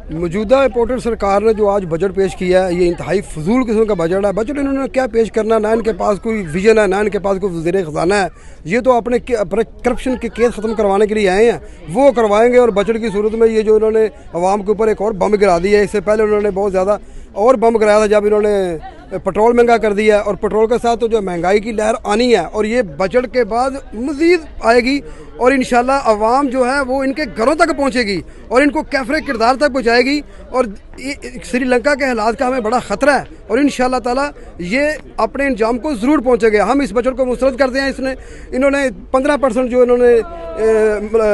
मौजूदा इम्पोर्टेड सरकार ने जो आज बजट पेश किया है, ये इंतहाई फजूल किस्म का बजट है। बजट इन्होंने क्या पेश करना, ना इनके पास कोई विजन है, ना इनके पास कोई वज़ीर ख़जाना है। ये तो अपने करप्शन के केस ख़त्म करवाने के लिए आए हैं, वो करवाएंगे। और बजट की सूरत में ये जो इन्होंने अवाम के ऊपर एक और बम गिरा दिया है, इससे पहले उन्होंने बहुत ज़्यादा और बम गिराया था जब इन्होंने पेट्रोल महंगा कर दिया। और पेट्रोल के साथ तो जो महंगाई की लहर आनी है, और ये बजट के बाद मज़ीद आएगी। और इंशाल्लाह अवाम जो है वो इनके घरों तक पहुँचेगी और इनको कैफरे किरदार तक पहुँचाएगी। और श्रीलंका के हालात का हमें बड़ा ख़तरा है, और इंशाल्लाह ताला ये अपने इंजाम को ज़रूर पहुँचेंगे। हम इस बजट को मुस्तरद करते हैं। इन्होंने 15% जो इन्होंने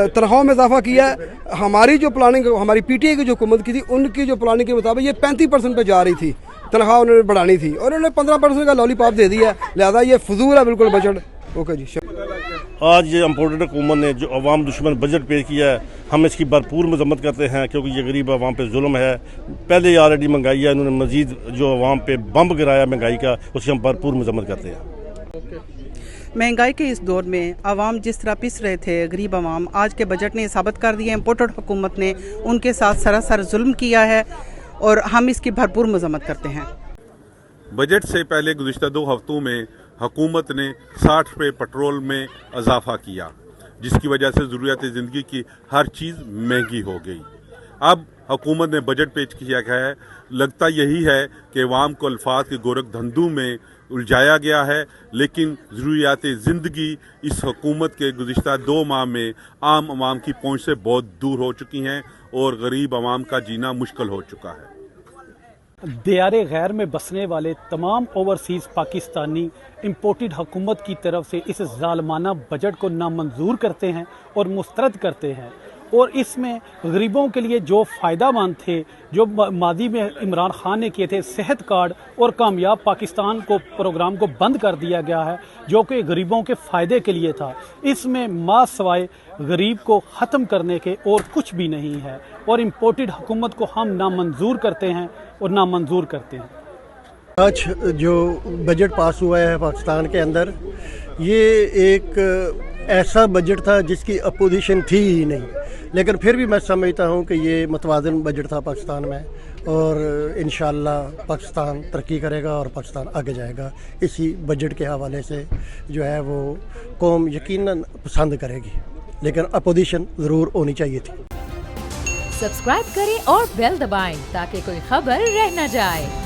तनख्वाह में इजाफा किया है। हमारी जो प्लानिंग, हमारी PTI की जो हुकूमत की थी, उनकी जो प्लानिंग के मुताबिक ये 35% पे जा रही थी, तनख्वाह उन्होंने बढ़ानी थी, और उन्होंने 15% का लॉलीपॉप दे दिया। लिहाजा ये फजूल है बिल्कुल बजट। ओके जी। आज ये इम्पोर्टेड हुकूमत ने जो अवाम दुश्मन बजट पेश किया है, हम इसकी भरपूर मजम्मत करते हैं, क्योंकि ये गरीब अवाम पे जुल्म है। पहले ही ऑलरेडी महंगाई है, इन्होंने मजीद जो अवाम पे बम गिराया महंगाई का, उसकी हम भरपूर मजम्मत करते हैं। महंगाई के इस दौर में आवाम जिस तरह पिस रहे थे, गरीब आवाम, आज के बजट ने साबित कर दिया इम्पोर्टेड हुकूमत ने उनके साथ सरासर जुल्म किया है, और हम इसकी भरपूर मजम्मत करते हैं। बजट से पहले गुज़िश्ता 2 हफ्तों में हुकूमत ने 60 रुपये पेट्रोल में इजाफा किया, जिसकी वजह से ज़रूरियात ज़िंदगी की हर चीज़ महंगी हो गई। अब हुकूमत ने बजट पेश किया गया है, लगता यही है कि अवाम को अल्फाज के गोरख धंधों में उलझाया गया है, लेकिन ज़रूरियात ज़िंदगी इस हुकूमत के गुज़िश्ता 2 माह में आम आवाम की पहुँच से बहुत दूर हो चुकी हैं, और गरीब आवाम का जीना मुश्किल हो चुका है। दियारे गैर में बसने वाले तमाम ओवरसीज़ पाकिस्तानी इम्पोर्टेड हुकूमत की तरफ से इस जालमाना बजट को नामंजूर करते हैं और मुस्तरद करते हैं। और इसमें गरीबों के लिए जो फ़ायदा मंद थे, जो मादी में इमरान खान ने किए थे, सेहत कार्ड और कामयाब पाकिस्तान को प्रोग्राम को बंद कर दिया गया है, जो कि गरीबों के फ़ायदे के लिए था। इसमें माँ सवाए गरीब को ख़त्म करने के और कुछ भी नहीं है, और इम्पोर्टेड हुकूमत को हम नामंजूर करते हैं और नामंजूर करते हैं। आज जो बजट पास हुआ है पाकिस्तान के अंदर, ये एक ऐसा बजट था जिसकी अपोजिशन थी ही नहीं, लेकिन फिर भी मैं समझता हूँ कि ये मतवाज़न बजट था पाकिस्तान में, और इंशाअल्लाह पाकिस्तान तरक्की करेगा और पाकिस्तान आगे जाएगा। इसी बजट के हवाले से जो है वो कौम यकीनन पसंद करेगी, लेकिन अपोजिशन ज़रूर होनी चाहिए थी। सब्सक्राइब करें और बेल दबाएं ताकि कोई खबर रह न जाए।